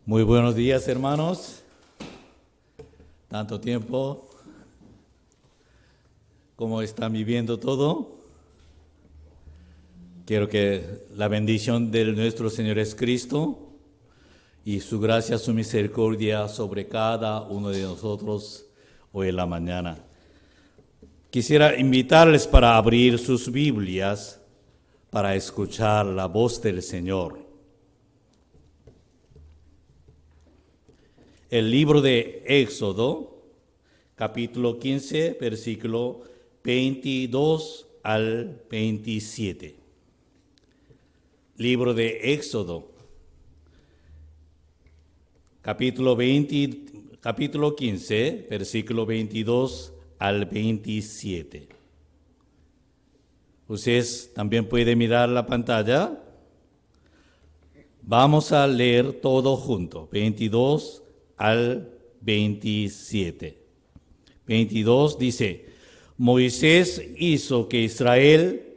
Muy buenos días, hermanos. Tanto tiempo. ¿Cómo están viviendo todo? Quiero que la bendición de nuestro Señor Jesucristo y su gracia, su misericordia sobre cada uno de nosotros hoy en la mañana. Quisiera invitarles para abrir sus Biblias para escuchar la voz del Señor. El libro de Éxodo, capítulo 15, versículo 22 al 27. Libro de Éxodo, capítulo 15, versículo 22 al 27. Ustedes también pueden mirar la pantalla. Vamos a leer todo junto, 22 al 27. 22 dice: Moisés hizo que Israel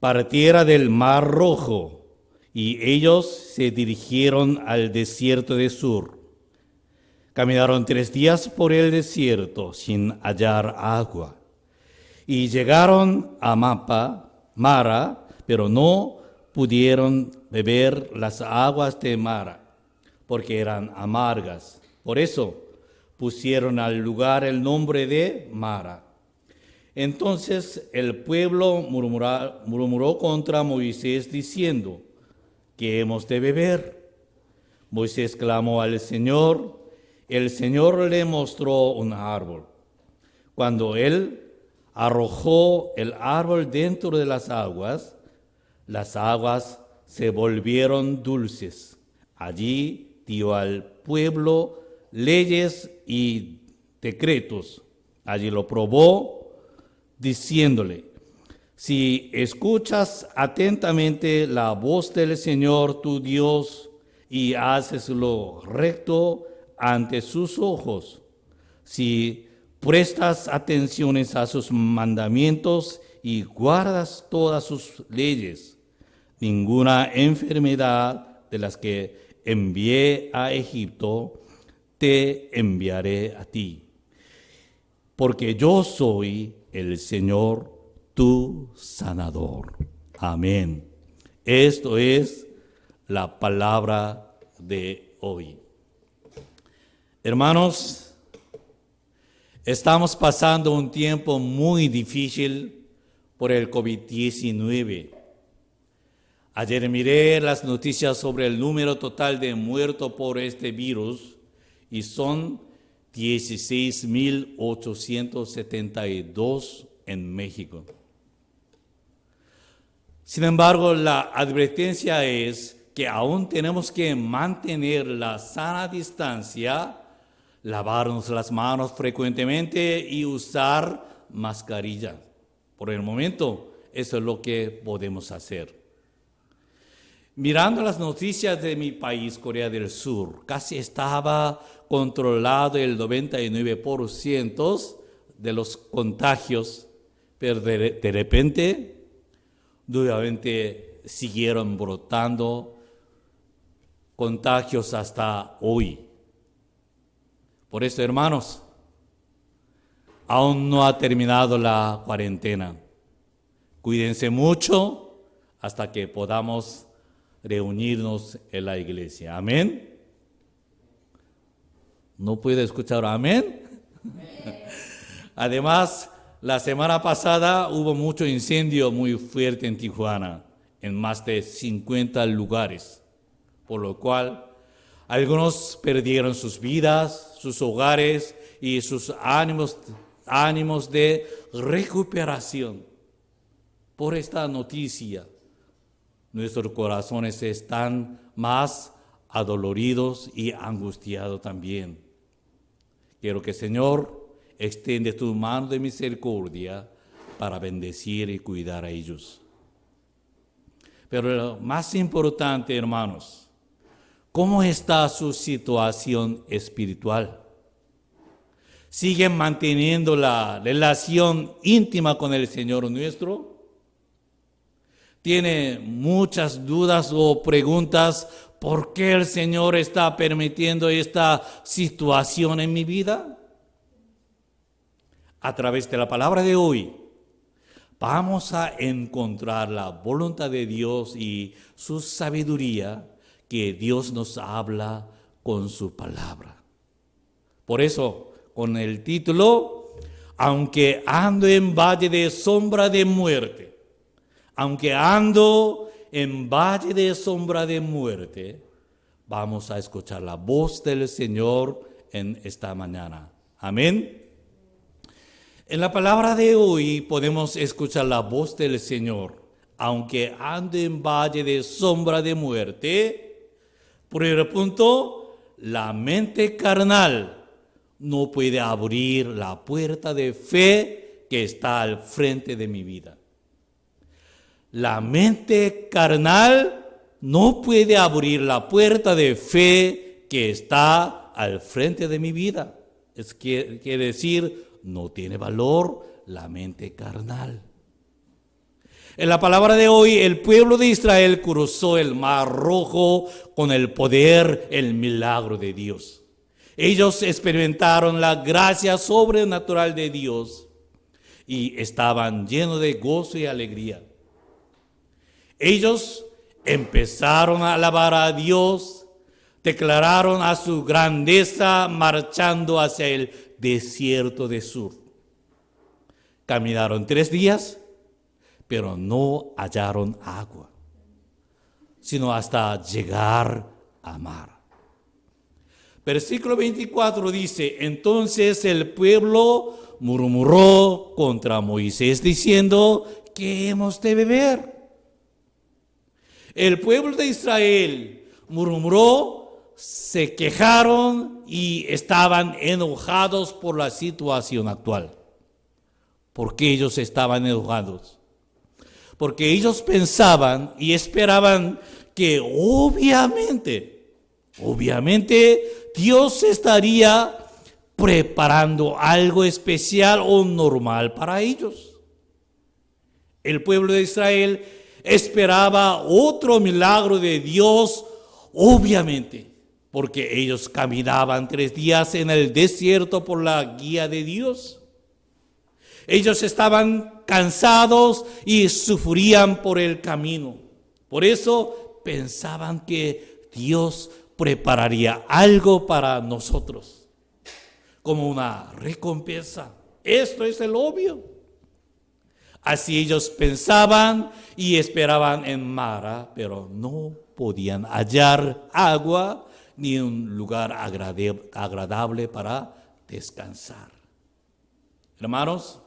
partiera del Mar Rojo, y ellos se dirigieron al desierto de Sur. Caminaron 3 días por el desierto sin hallar agua, y llegaron a Mara, pero no pudieron beber las aguas de Mara, porque eran amargas. Por eso pusieron al lugar el nombre de Mara. Entonces el pueblo murmuró contra Moisés diciendo: ¿qué hemos de beber? Moisés clamó al Señor. El Señor le mostró un árbol. Cuando él arrojó el árbol dentro de las aguas se volvieron dulces. Allí dio al pueblo leyes y decretos. Allí lo probó, diciéndole: si escuchas atentamente la voz del Señor tu Dios y haces lo recto ante sus ojos, si prestas atenciones a sus mandamientos y guardas todas sus leyes, ninguna enfermedad de las que envié a Egipto te enviaré a ti, porque yo soy el Señor tu sanador. Amén. Esto es la palabra de hoy. Hermanos, estamos pasando un tiempo muy difícil por el COVID-19. Ayer miré las noticias sobre el número total de muertos por este virus y son 16,872 en México. Sin embargo, la advertencia es que aún tenemos que mantener la sana distancia, lavarnos las manos frecuentemente y usar mascarilla. Por el momento, eso es lo que podemos hacer. Mirando las noticias de mi país, Corea del Sur, casi estaba controlado el 99% de los contagios, pero de repente, nuevamente siguieron brotando contagios hasta hoy. Por eso, hermanos, aún no ha terminado la cuarentena. Cuídense mucho hasta que podamos reunirnos en la iglesia. Amén. ¿No puede escuchar amén? Además, la semana pasada hubo mucho incendio muy fuerte en Tijuana, en más de 50 lugares, por lo cual algunos perdieron sus vidas, sus hogares y sus ánimos de recuperación. Por esta noticia, nuestros corazones están más adoloridos y angustiados también. Quiero que el Señor extiende tu mano de misericordia para bendecir y cuidar a ellos. Pero lo más importante, hermanos, ¿cómo está su situación espiritual? ¿Siguen manteniendo la relación íntima con el Señor nuestro? ¿Tiene muchas dudas o preguntas ¿por qué el Señor está permitiendo esta situación en mi vida? A través de la palabra de hoy, vamos a encontrar la voluntad de Dios y su sabiduría que Dios nos habla con su palabra. Por eso, con el título, aunque ando en valle de sombra de muerte, aunque ando en valle de sombra de muerte, vamos a escuchar la voz del Señor en esta mañana. Amén. En la palabra de hoy podemos escuchar la voz del Señor. Aunque ande en valle de sombra de muerte, primer punto, la mente carnal no puede abrir la puerta de fe que está al frente de mi vida. La mente carnal no puede abrir la puerta de fe que está al frente de mi vida. Quiere decir, no tiene valor la mente carnal. En la palabra de hoy, el pueblo de Israel cruzó el Mar Rojo con el poder, el milagro de Dios. Ellos experimentaron la gracia sobrenatural de Dios y estaban llenos de gozo y alegría. Ellos empezaron a alabar a Dios, declararon a su grandeza marchando hacia el desierto de Sur. Caminaron 3 días, pero no hallaron agua, sino hasta llegar a mar. Versículo 24 dice, entonces el pueblo murmuró contra Moisés diciendo, ¿qué hemos de beber? El pueblo de Israel murmuró, se quejaron y estaban enojados por la situación actual. ¿Por qué ellos estaban enojados? Porque ellos pensaban y esperaban que obviamente Dios estaría preparando algo especial o normal para ellos. El pueblo de Israel esperaba otro milagro de Dios, obviamente, porque ellos caminaban 3 días en el desierto por la guía de Dios. Ellos estaban cansados y sufrían por el camino. Por eso pensaban que Dios prepararía algo para nosotros, como una recompensa. Esto es el obvio. Así ellos pensaban y esperaban en Mara, pero no podían hallar agua ni un lugar agradable para descansar. Hermanos,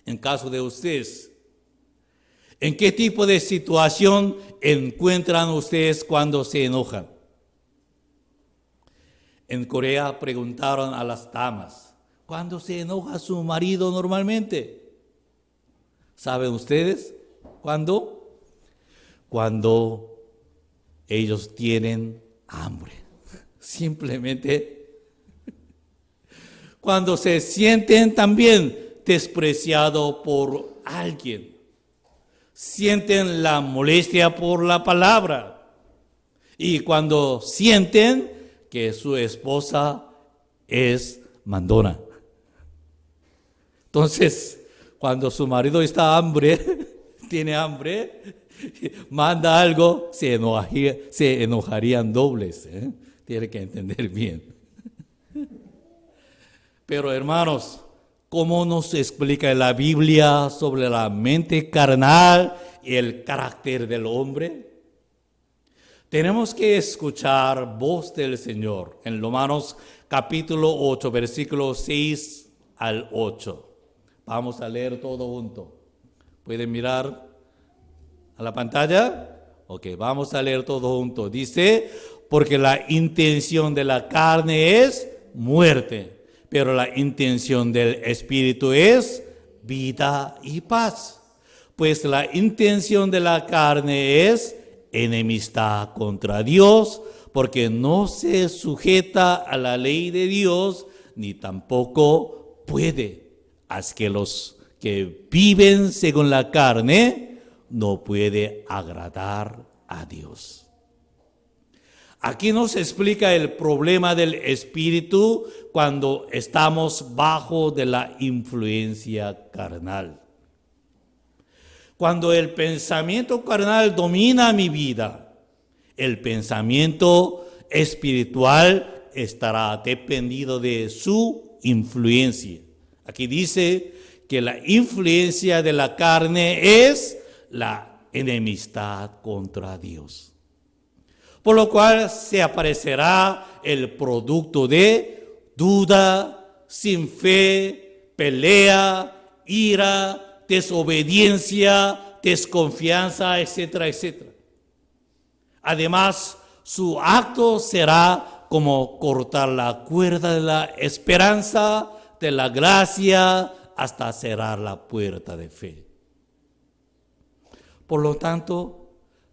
en caso de ustedes, ¿en qué tipo de situación encuentran ustedes cuando se enojan? En Corea preguntaron a las damas, ¿cuándo se enoja su marido normalmente? ¿Saben ustedes cuándo? Cuando ellos tienen hambre. Simplemente cuando se sienten también despreciados por alguien. Sienten la molestia por la palabra. Y cuando sienten que su esposa es mandona. Entonces, cuando su marido está tiene hambre, manda algo, se enojarían dobles. Tiene que entender bien. Pero hermanos, ¿cómo nos explica la Biblia sobre la mente carnal y el carácter del hombre? Tenemos que escuchar voz del Señor en Romanos capítulo 8, versículos 6 al 8. Vamos a leer todo junto. ¿Pueden mirar a la pantalla? Ok, vamos a leer todo junto. Dice, porque la intención de la carne es muerte, pero la intención del Espíritu es vida y paz. Pues la intención de la carne es enemistad contra Dios, porque no se sujeta a la ley de Dios, ni tampoco puede. Así que los que viven según la carne no puede agradar a Dios. Aquí nos explica el problema del espíritu cuando estamos bajo de la influencia carnal. Cuando el pensamiento carnal domina mi vida, el pensamiento espiritual estará dependido de su influencia. Aquí dice que la influencia de la carne es la enemistad contra Dios. Por lo cual se aparecerá el producto de duda, sin fe, pelea, ira, desobediencia, desconfianza, etcétera, etcétera. Además, su acto será como cortar la cuerda de la esperanza, de la gracia, hasta cerrar la puerta de fe. Por lo tanto,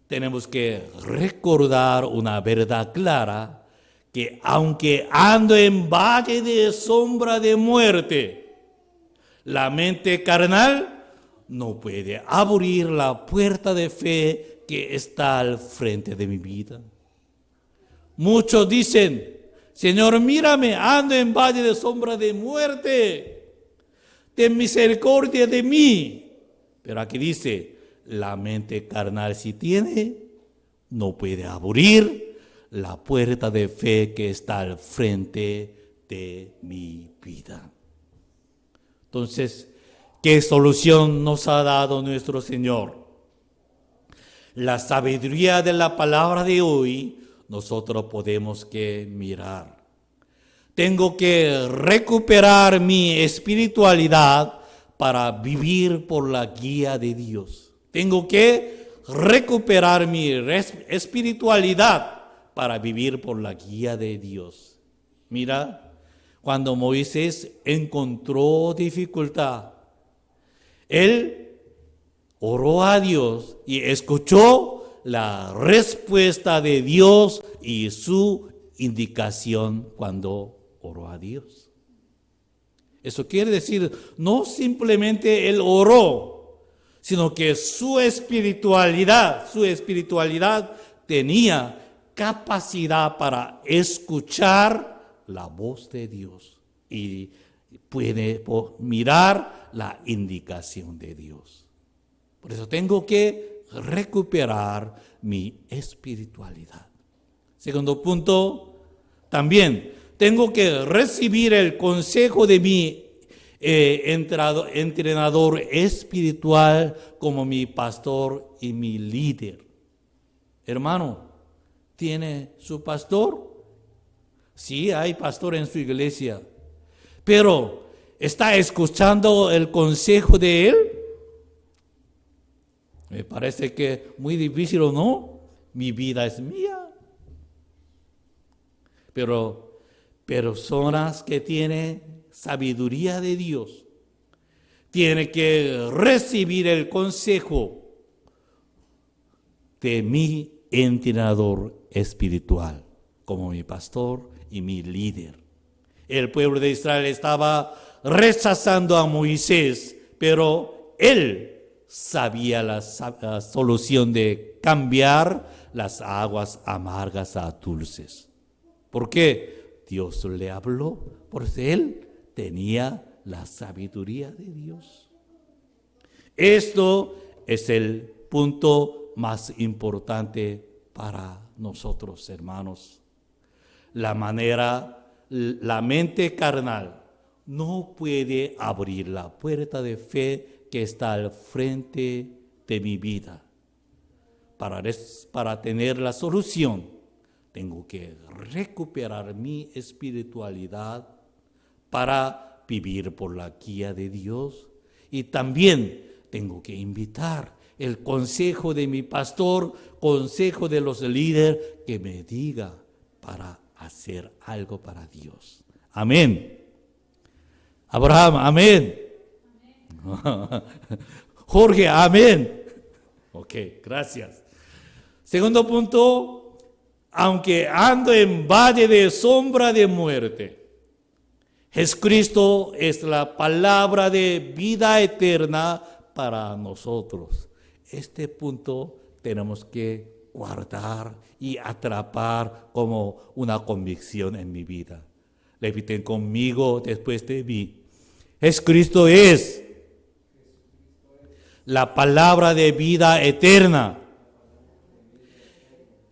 tenemos que recordar una verdad clara, que aunque ando en valle de sombra de muerte, la mente carnal no puede abrir la puerta de fe que está al frente de mi vida. Muchos dicen, Señor, mírame, ando en valle de sombra de muerte, ten misericordia de mí. Pero aquí dice, la mente carnal si tiene, no puede abrir la puerta de fe que está al frente de mi vida. Entonces, ¿qué solución nos ha dado nuestro Señor? La sabiduría de la palabra de hoy, nosotros podemos que mirar. Tengo que recuperar mi espiritualidad para vivir por la guía de Dios. Tengo que recuperar mi espiritualidad para vivir por la guía de Dios. Mira, cuando Moisés encontró dificultad, él oró a Dios y escuchó la respuesta de Dios y su indicación cuando oró a Dios. Eso quiere decir, no simplemente él oró, sino que su espiritualidad tenía capacidad para escuchar la voz de Dios y puede mirar la indicación de Dios. Por eso tengo que recuperar mi espiritualidad. Segundo punto, también tengo que recibir el consejo de mi entrenador espiritual como mi pastor y mi líder. Hermano, ¿tiene su pastor? Sí, hay pastor en su iglesia, pero ¿está escuchando el consejo de él? Me parece que muy difícil, ¿o no? Mi vida es mía. Pero personas que tienen sabiduría de Dios tienen que recibir el consejo de mi entrenador espiritual como mi pastor y mi líder. El pueblo de Israel estaba rechazando a Moisés, pero él sabía la solución de cambiar las aguas amargas a dulces. ¿Por qué? Dios le habló, porque él tenía la sabiduría de Dios. Esto es el punto más importante para nosotros, hermanos. La mente carnal no puede abrir la puerta de fe que está al frente de mi vida. Para tener la solución, tengo que recuperar mi espiritualidad para vivir por la guía de Dios. Y también tengo que invitar el consejo de mi pastor, consejo de los líderes, que me diga para hacer algo para Dios. Amén. Abraham, amén. Jorge, amén. Ok, gracias. Segundo punto, aunque ando en valle de sombra de muerte, Jesucristo es la palabra de vida eterna para nosotros. Este punto tenemos que guardar y atrapar como una convicción en mi vida. Repiten conmigo después de mí. Jesucristo es la palabra de vida eterna.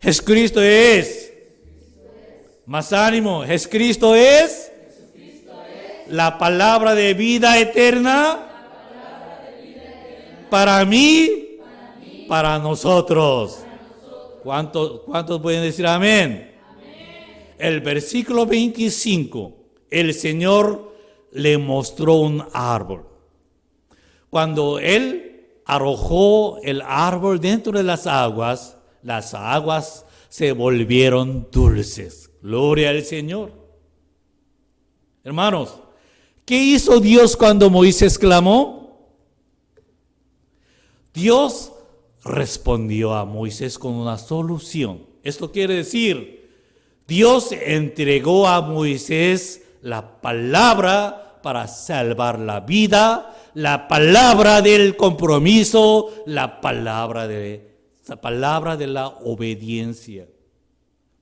Jesucristo es. Más ánimo. Jesucristo es la palabra de vida eterna para mí, para nosotros. ¿Cuántos pueden decir amén? El versículo 25, el Señor le mostró un árbol. Cuando Él arrojó el árbol dentro de las aguas se volvieron dulces. Gloria al Señor. Hermanos, ¿qué hizo Dios cuando Moisés clamó? Dios respondió a Moisés con una solución. Esto quiere decir, Dios entregó a Moisés la palabra para salvar la vida, la palabra del compromiso, la palabra de la obediencia.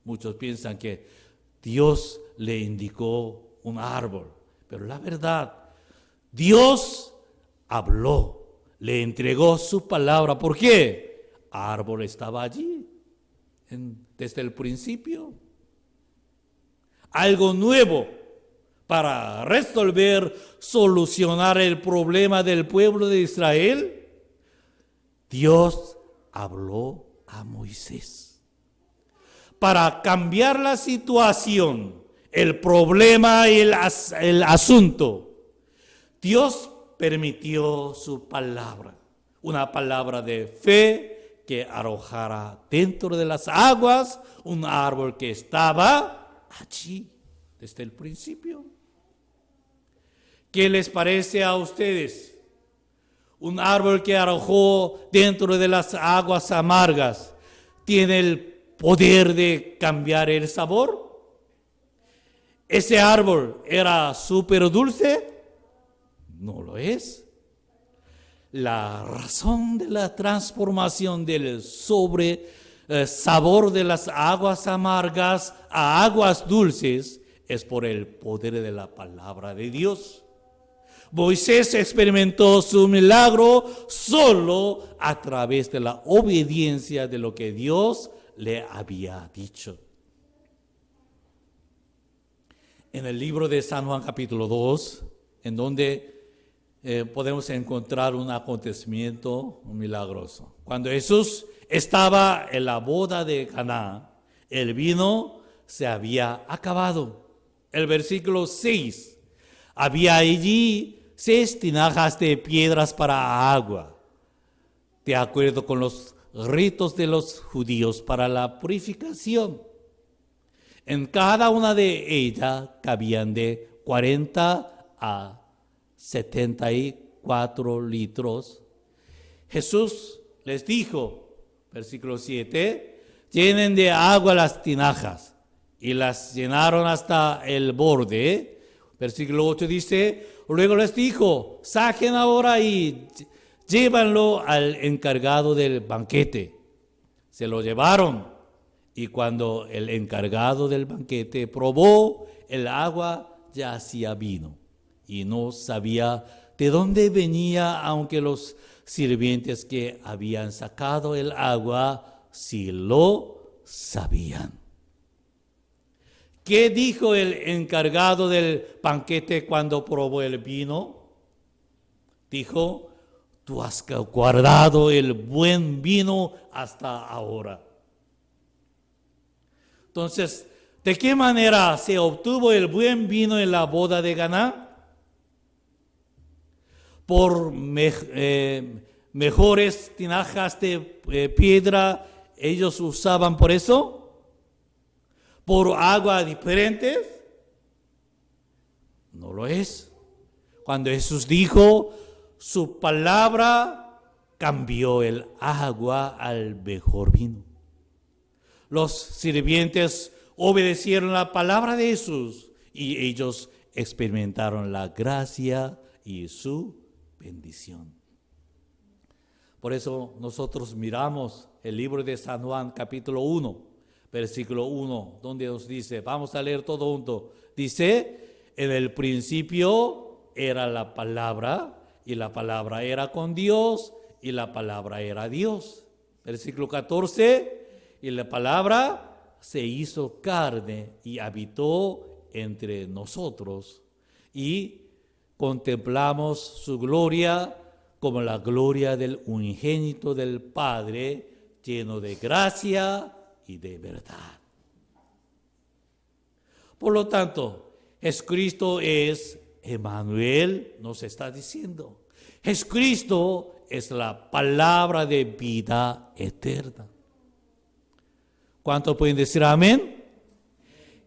Muchos piensan que Dios le indicó un árbol, pero la verdad, Dios habló, le entregó su palabra. ¿Por qué? El árbol estaba allí desde el principio. Algo nuevo para resolver, solucionar el problema del pueblo de Israel. Dios habló a Moisés para cambiar la situación, el problema y el asunto. Dios permitió su palabra, una palabra de fe que arrojara dentro de las aguas un árbol que estaba allí desde el principio. ¿Qué les parece a ustedes? Un árbol que arrojó dentro de las aguas amargas, ¿tiene el poder de cambiar el sabor? ¿Ese árbol era súper dulce? No lo es. La razón de la transformación del sabor de las aguas amargas a aguas dulces es por el poder de la palabra de Dios. Moisés experimentó su milagro solo a través de la obediencia de lo que Dios le había dicho. En el libro de San Juan capítulo 2, en donde podemos encontrar un acontecimiento milagroso. Cuando Jesús estaba en la boda de Caná, el vino se había acabado. El versículo 6, había allí 6 tinajas de piedras para agua, de acuerdo con los ritos de los judíos para la purificación. En cada una de ellas cabían de 40 a 74 litros. Jesús les dijo, versículo 7, llenen de agua las tinajas, y las llenaron hasta el borde. Versículo 8 dice, luego les dijo, saquen ahora y llévanlo al encargado del banquete. Se lo llevaron, y cuando el encargado del banquete probó el agua, ya hacía vino, y no sabía de dónde venía, aunque los sirvientes que habían sacado el agua sí lo sabían. ¿Qué dijo el encargado del banquete cuando probó el vino? Dijo, tú has guardado el buen vino hasta ahora. Entonces, ¿de qué manera se obtuvo el buen vino en la boda de Caná? Por mejores tinajas de piedra ellos usaban por eso. ¿Por agua diferentes? No lo es. Cuando Jesús dijo, su palabra cambió el agua al mejor vino. Los sirvientes obedecieron la palabra de Jesús y ellos experimentaron la gracia y su bendición. Por eso nosotros miramos el libro de San Juan, capítulo 1, versículo 1, donde nos dice, vamos a leer todo junto. Dice, en el principio era la palabra, y la palabra era con Dios, y la palabra era Dios. Versículo 14, y la palabra se hizo carne y habitó entre nosotros, y contemplamos su gloria como la gloria del unigénito del Padre, lleno de gracia y de verdad. Por lo tanto, Jesucristo es Emmanuel, nos está diciendo. Jesucristo es la palabra de vida eterna. ¿Cuántos pueden decir amén?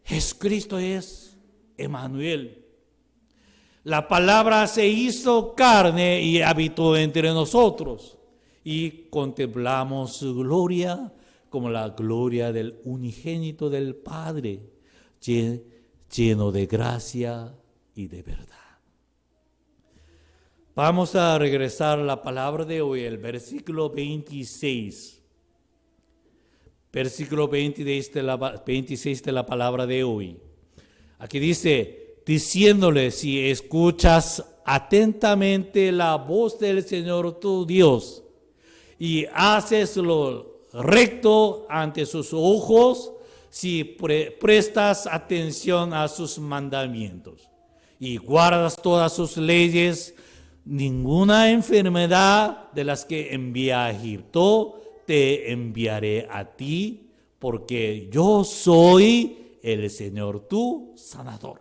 Jesucristo es Emmanuel. La palabra se hizo carne y habitó entre nosotros, y contemplamos su gloria como la gloria del unigénito del Padre, lleno de gracia y de verdad. Vamos a regresar a la palabra de hoy, el versículo 26. Versículo 26 de la palabra de hoy. Aquí dice, diciéndole, si escuchas atentamente la voz del Señor tu Dios y haces lo recto ante sus ojos, si prestas atención a sus mandamientos y guardas todas sus leyes, ninguna enfermedad de las que envié a Egipto te enviaré a ti, porque yo soy el Señor tu sanador.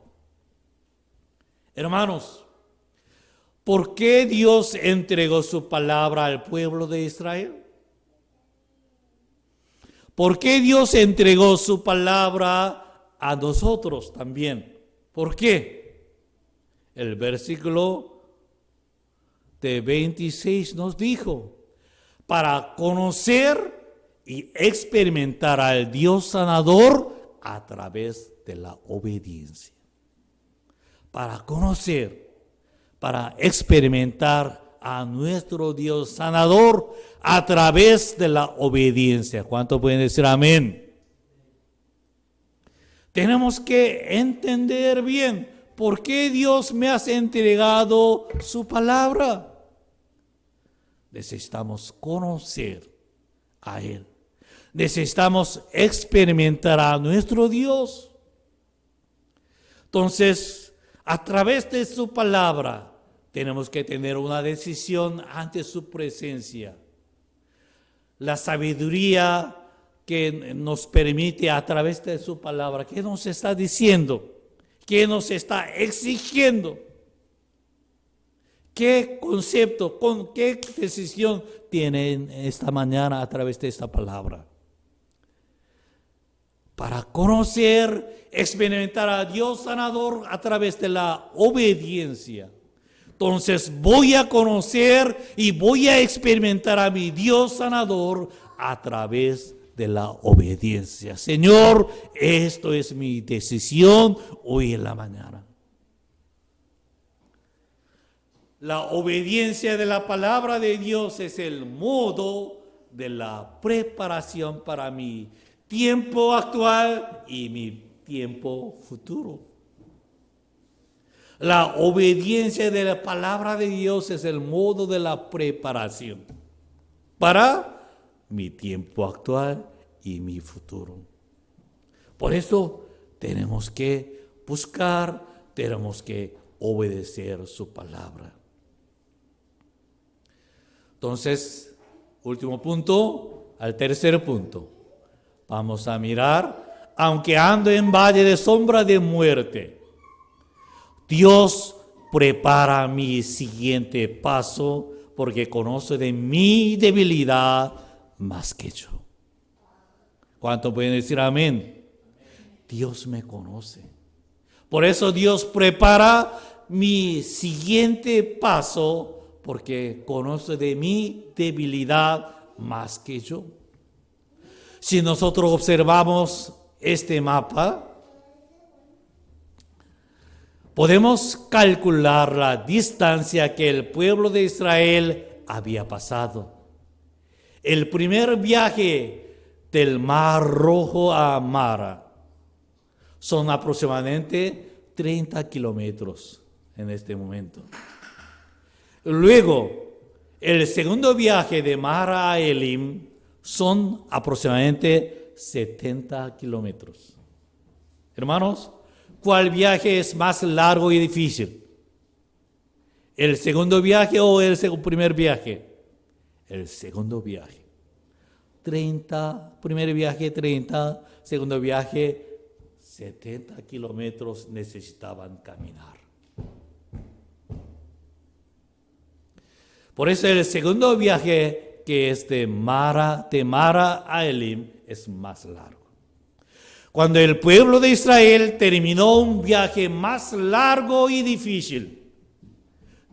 Hermanos, ¿por qué Dios entregó su palabra al pueblo de Israel? ¿Por qué Dios entregó su palabra a nosotros también? ¿Por qué? El versículo de 26 nos dijo, para conocer y experimentar al Dios sanador a través de la obediencia. Para conocer, para experimentar a nuestro Dios sanador a través de la obediencia. ¿Cuántos pueden decir amén? Tenemos que entender bien por qué Dios me ha entregado su palabra. Necesitamos conocer a Él. Necesitamos experimentar a nuestro Dios. Entonces, a través de su palabra, tenemos que tener una decisión ante su presencia. La sabiduría que nos permite a través de su palabra, ¿qué nos está diciendo? ¿Qué nos está exigiendo? ¿Qué concepto, con qué decisión tienen esta mañana a través de esta palabra? Para conocer, experimentar a Dios sanador a través de la obediencia. Entonces voy a conocer y voy a experimentar a mi Dios sanador a través de la obediencia. Señor, esto es mi decisión hoy en la mañana. La obediencia de la palabra de Dios es el modo de la preparación para mi tiempo actual y mi tiempo futuro. La obediencia de la palabra de Dios es el modo de la preparación para mi tiempo actual y mi futuro. Por eso tenemos que buscar, tenemos que obedecer su palabra. Entonces, último punto, al tercer punto. Vamos a mirar, aunque ando en valle de sombra de muerte, Dios prepara mi siguiente paso porque conoce de mi debilidad más que yo. ¿Cuántos pueden decir amén? Dios me conoce. Por eso Dios prepara mi siguiente paso porque conoce de mi debilidad más que yo. Si nosotros observamos este mapa, podemos calcular la distancia que el pueblo de Israel había pasado. El primer viaje del Mar Rojo a Mara son aproximadamente 30 kilómetros en este momento. Luego, el segundo viaje de Mara a Elim son aproximadamente 70 kilómetros. Hermanos, ¿cuál viaje es más largo y difícil? ¿El segundo viaje o el primer viaje? El segundo viaje. 30, primer viaje 30, segundo viaje 70 kilómetros necesitaban caminar. Por eso el segundo viaje, que es de Mara a Elim, es más largo. Cuando el pueblo de Israel terminó un viaje más largo y difícil,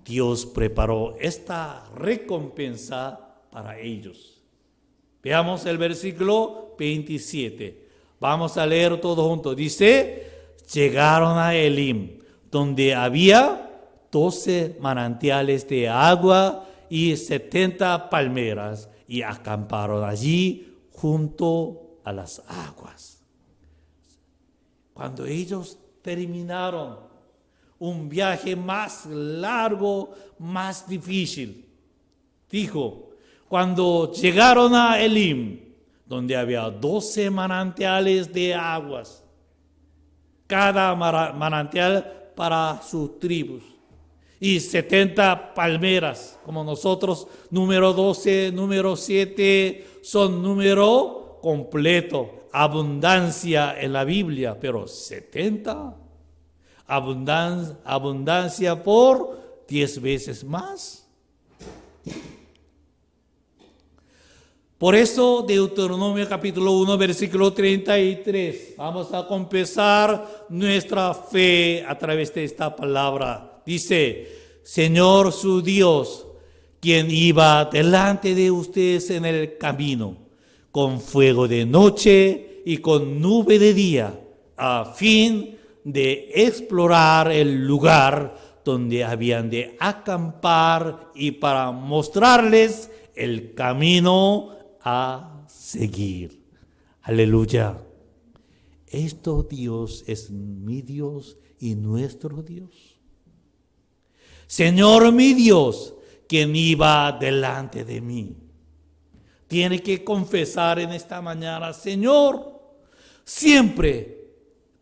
Dios preparó esta recompensa para ellos. Veamos el versículo 27. Vamos a leer todo juntos. Dice, llegaron a Elim, donde había 12 manantiales de agua y 70 palmeras, y acamparon allí junto a las aguas. Cuando ellos terminaron un viaje más largo, más difícil, dijo, cuando llegaron a Elim, donde había 12 manantiales de aguas, cada manantial para sus tribus, y 70 palmeras, como nosotros, número 12, número 7, son número completo, abundancia en la Biblia, pero 70, abundancia por 10 veces más. Por eso, Deuteronomio capítulo 1, versículo 33, vamos a confesar nuestra fe a través de esta palabra. Dice, Señor su Dios, quien iba delante de ustedes en el camino, con fuego de noche y con nube de día, a fin de explorar el lugar donde habían de acampar y para mostrarles el camino a seguir. Aleluya. Esto Dios es mi Dios y nuestro Dios. Señor mi Dios, quien iba delante de mí. Tiene que confesar en esta mañana, Señor, siempre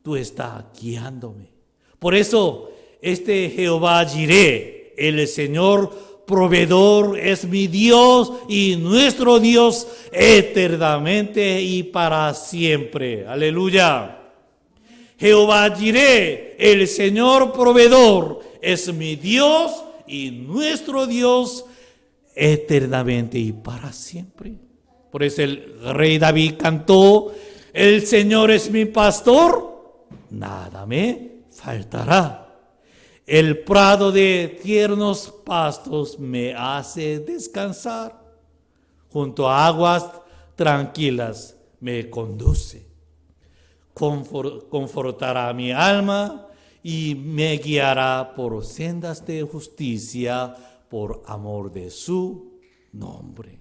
tú estás guiándome. Por eso, Jehová Jireh, el Señor proveedor, es mi Dios y nuestro Dios eternamente y para siempre. Aleluya. Jehová Jireh, el Señor proveedor, es mi Dios y nuestro Dios eternamente y para siempre. Por eso el rey David cantó, el Señor es mi pastor, nada me faltará. El prado de tiernos pastos me hace descansar. Junto a aguas tranquilas me conduce. Confortará mi alma y me guiará por sendas de justicia por amor de su nombre.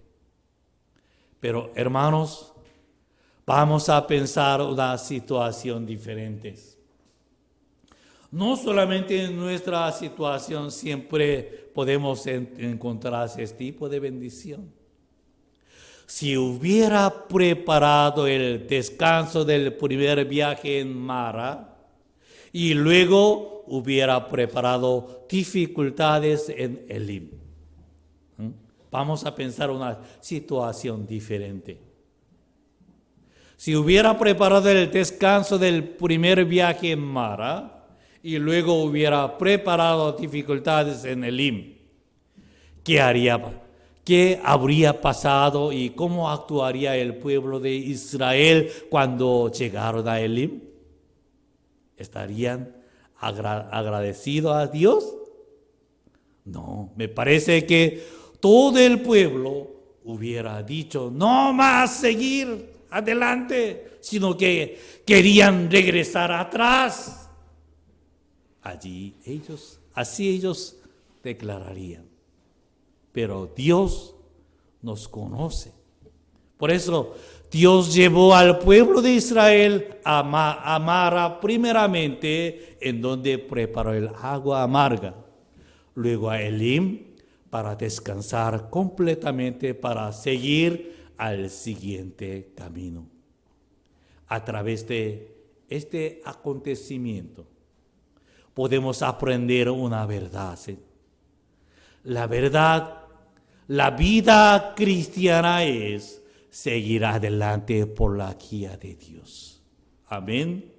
Pero hermanos, vamos a pensar una situación diferente. No solamente en nuestra situación siempre podemos encontrar ese tipo de bendición. Si hubiera preparado el descanso del primer viaje en Mara y luego hubiera preparado dificultades en Elim, vamos a pensar una situación diferente. Si hubiera preparado el descanso del primer viaje en Mara y luego hubiera preparado dificultades en Elim, ¿qué haría? ¿Qué habría pasado y cómo actuaría el pueblo de Israel cuando llegaron a Elim? ¿Estarían agradecidos a Dios? No, me parece que todo el pueblo hubiera dicho, no más seguir adelante, sino que querían regresar atrás. Así ellos declararían. Pero Dios nos conoce Por eso Dios llevó al pueblo de Israel a Mara primeramente, en donde preparó el agua amarga. Luego a Elim para descansar completamente, para seguir al siguiente camino. A través de este acontecimiento podemos aprender una verdad. ¿Sí? La verdad, la vida cristiana es seguir adelante por la guía de Dios. Amén.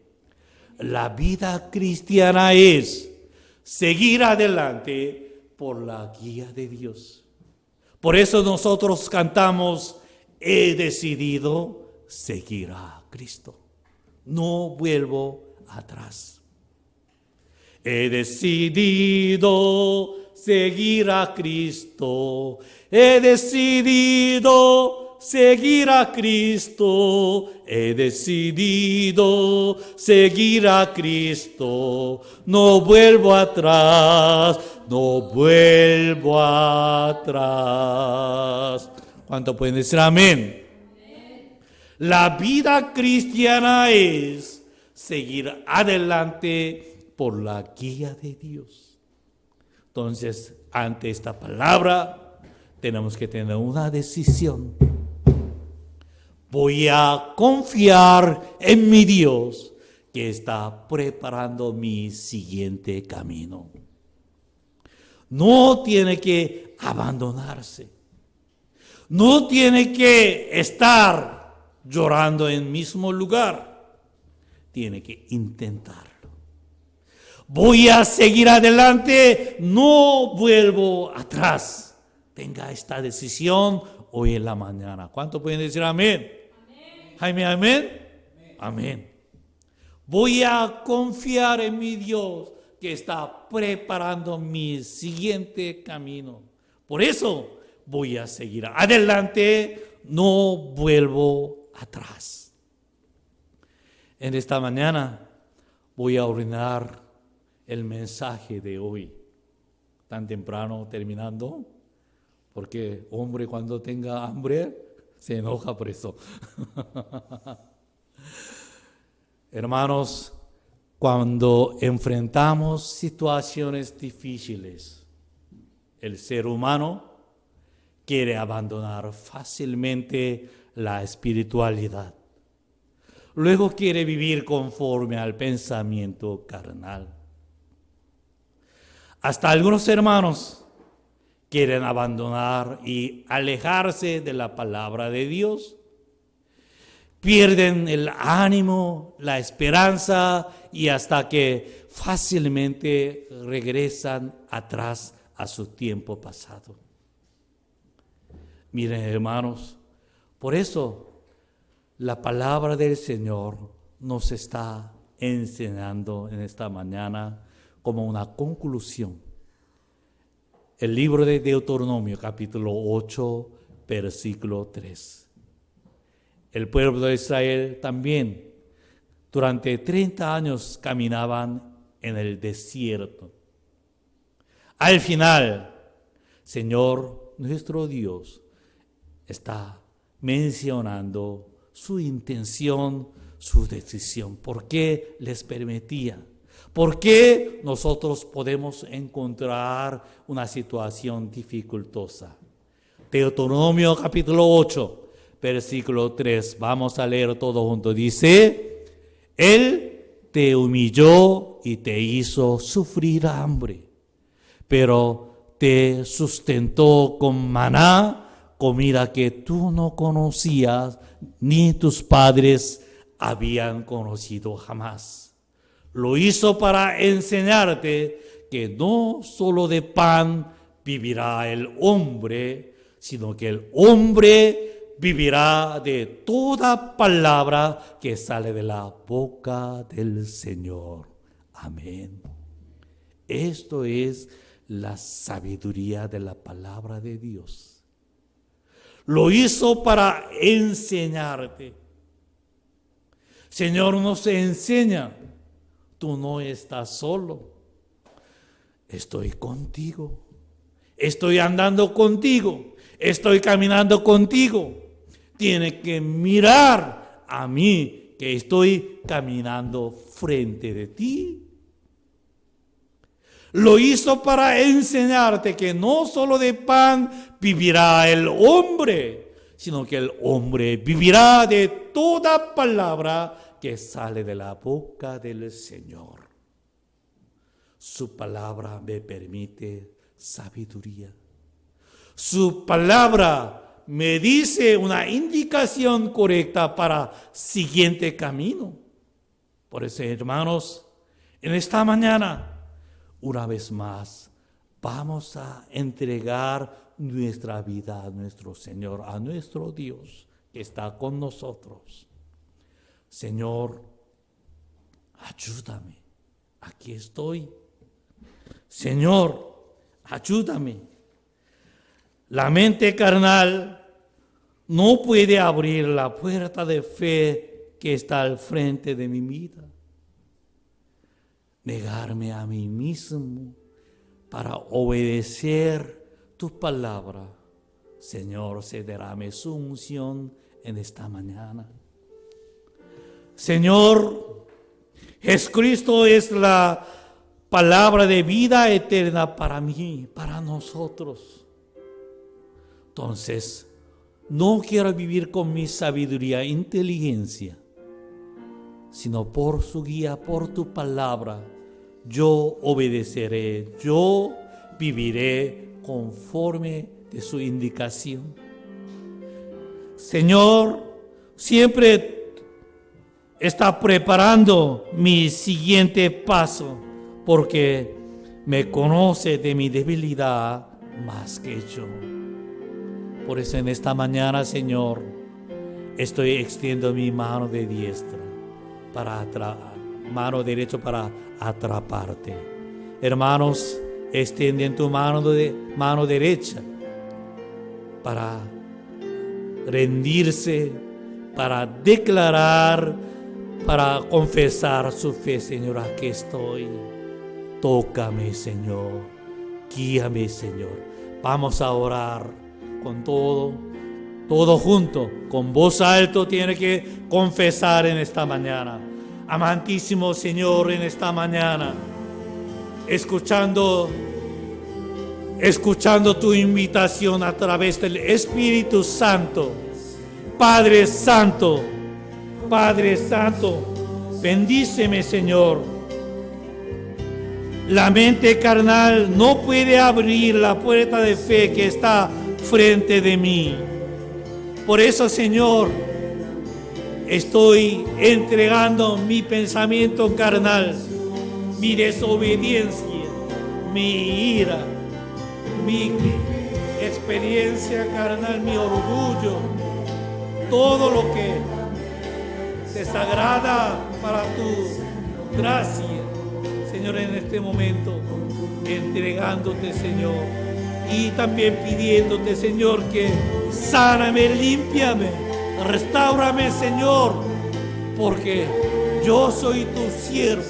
La vida cristiana es seguir adelante por la guía de Dios. Por eso nosotros cantamos, he decidido seguir a Cristo. No vuelvo atrás. He decidido seguir a Cristo. He decidido seguir a Cristo. He decidido seguir a Cristo. No vuelvo atrás. No vuelvo atrás. ¿Cuánto pueden decir amén? La vida cristiana es seguir adelante por la guía de Dios. Entonces, ante esta palabra, tenemos que tener una decisión. Voy a confiar en mi Dios, que está preparando mi siguiente camino. No tiene que abandonarse. No tiene que estar llorando en el mismo lugar. Tiene que intentarlo. Voy a seguir adelante, no vuelvo atrás. Tenga esta decisión hoy en la mañana. ¿Cuánto pueden decir amén? Amén. Jaime, amén. Amén. Amén. Voy a confiar en mi Dios, que está preparando mi siguiente camino. Por eso voy a seguir adelante, no vuelvo atrás. En esta mañana voy a ordenar el mensaje de hoy, tan temprano terminando, porque hombre cuando tenga hambre se enoja por eso. Hermanos, cuando enfrentamos situaciones difíciles, el ser humano quiere abandonar fácilmente la espiritualidad. Luego quiere vivir conforme al pensamiento carnal. Hasta algunos hermanos quieren abandonar y alejarse de la palabra de Dios. Pierden el ánimo, la esperanza y hasta que fácilmente regresan atrás a su tiempo pasado. Miren, hermanos, por eso la palabra del Señor nos está enseñando en esta mañana como una conclusión. El libro de Deuteronomio, capítulo 8, versículo 3. El pueblo de Israel también durante 30 años caminaban en el desierto. Al final, Señor nuestro Dios está mencionando su intención, su decisión. ¿Por qué les permitía? ¿Por qué nosotros podemos encontrar una situación dificultosa? Deuteronomio capítulo 8, versículo 3. Vamos a leer todo junto. Dice, Él te humilló y te hizo sufrir hambre, pero te sustentó con maná, comida que tú no conocías ni tus padres habían conocido jamás. Lo hizo para enseñarte que no solo de pan vivirá el hombre, sino que el hombre vivirá de toda palabra que sale de la boca del Señor. Amén. Esto es la sabiduría de la palabra de Dios. Lo hizo para enseñarte. Señor nos enseña. Tú no estás solo. Estoy contigo. Estoy andando contigo. Estoy caminando contigo. Tiene que mirar a mí que estoy caminando frente de ti. Lo hizo para enseñarte que no solo de pan vivirá el hombre, sino que el hombre vivirá de toda palabra que sale de la boca del Señor. Su palabra me permite sabiduría. Su palabra me dice una indicación correcta para siguiente camino. Por eso, hermanos, en esta mañana, una vez más, vamos a entregar nuestra vida a nuestro Señor, a nuestro Dios que está con nosotros. Señor, ayúdame. Aquí estoy. Señor, ayúdame. La mente carnal no puede abrir la puerta de fe que está al frente de mi vida. Negarme a mí mismo para obedecer tu palabra. Señor, se derrame su unción en esta mañana. Señor, Jesucristo es la palabra de vida eterna para mí, para nosotros. Entonces, no quiero vivir con mi sabiduría e inteligencia, sino por su guía, por tu palabra. Yo obedeceré, yo viviré conforme de su indicación. Señor, siempre está preparando mi siguiente paso, porque me conoce de mi debilidad más que yo. Por eso en esta mañana, Señor, estoy extiendo mi mano de diestra, mano derecha para atraparte. Hermanos, extienden tu mano derecha para rendirse, para declarar, para confesar su fe. Señor, aquí estoy. Tócame, Señor. Guíame, Señor. Vamos a orar con todo junto, con voz alta. Tiene que confesar en esta mañana. Amantísimo Señor, en esta mañana, escuchando tu invitación a través del Espíritu Santo. Padre Santo, bendíceme, Señor. La mente carnal no puede abrir la puerta de fe que está frente de mí. Por eso, Señor, estoy entregando mi pensamiento carnal, mi desobediencia, mi ira, mi experiencia carnal, mi orgullo, todo lo que desagrada para tu gracia, Señor, en este momento, entregándote, Señor, y también pidiéndote, Señor, que sáname, límpiame, restáurame, Señor, porque yo soy tu siervo,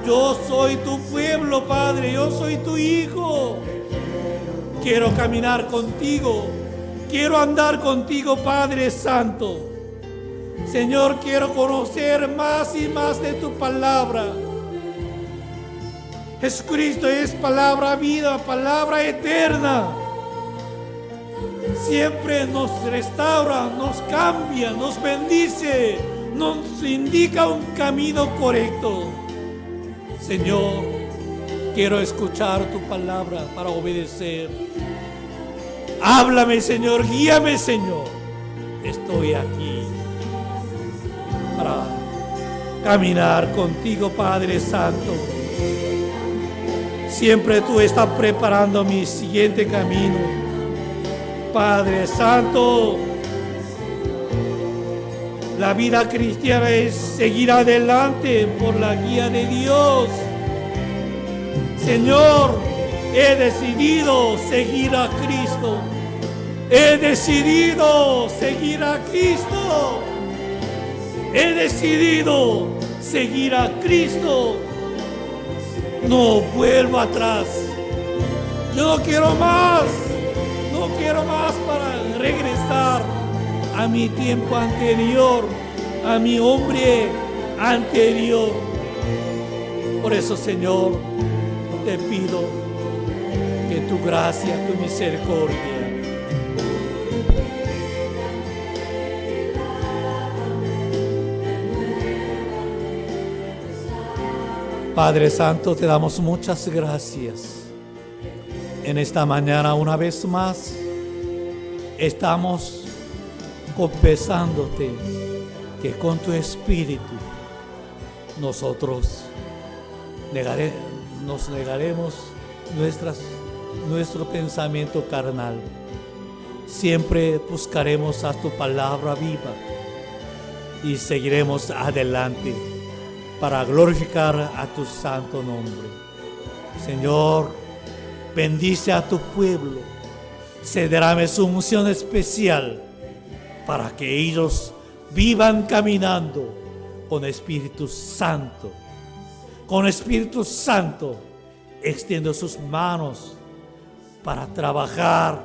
yo soy tu pueblo, Padre, yo soy tu hijo. Quiero caminar contigo, quiero andar contigo, Padre Santo. Señor, quiero conocer más y más de tu palabra. Jesucristo es palabra vida, palabra eterna. Siempre nos restaura, nos cambia, nos bendice, nos indica un camino correcto. Señor, quiero escuchar tu palabra para obedecer. Háblame, Señor, guíame, Señor. Estoy aquí para caminar contigo, Padre Santo. Siempre tú estás preparando mi siguiente camino. Padre Santo, la vida cristiana es seguir adelante por la guía de Dios. Señor, he decidido seguir a Cristo. He decidido seguir a Cristo. He decidido seguir a Cristo. No vuelvo atrás. Yo no quiero más. No quiero más para regresar a mi tiempo anterior, a mi hombre anterior. Por eso, Señor, te pido que tu gracia, tu misericordia Padre Santo, te damos muchas gracias. En esta mañana, una vez más, estamos confesándote que con tu Espíritu nosotros nos negaremos nuestro pensamiento carnal. Siempre buscaremos a tu palabra viva y seguiremos adelante para glorificar a tu santo nombre. Señor, bendice a tu pueblo, se derrame su unción especial para que ellos vivan caminando con Espíritu Santo. Con Espíritu Santo, extiendo sus manos para trabajar,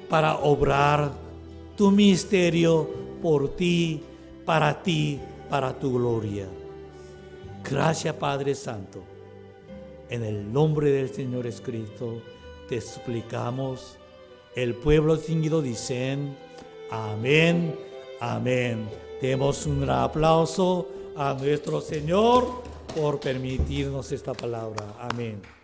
para obrar tu misterio por ti, para tu gloria. Gracias, Padre Santo. En el nombre del Señor Jesucristo te suplicamos. El pueblo distinguido dicen amén, amén. Demos un aplauso a nuestro Señor por permitirnos esta palabra. Amén.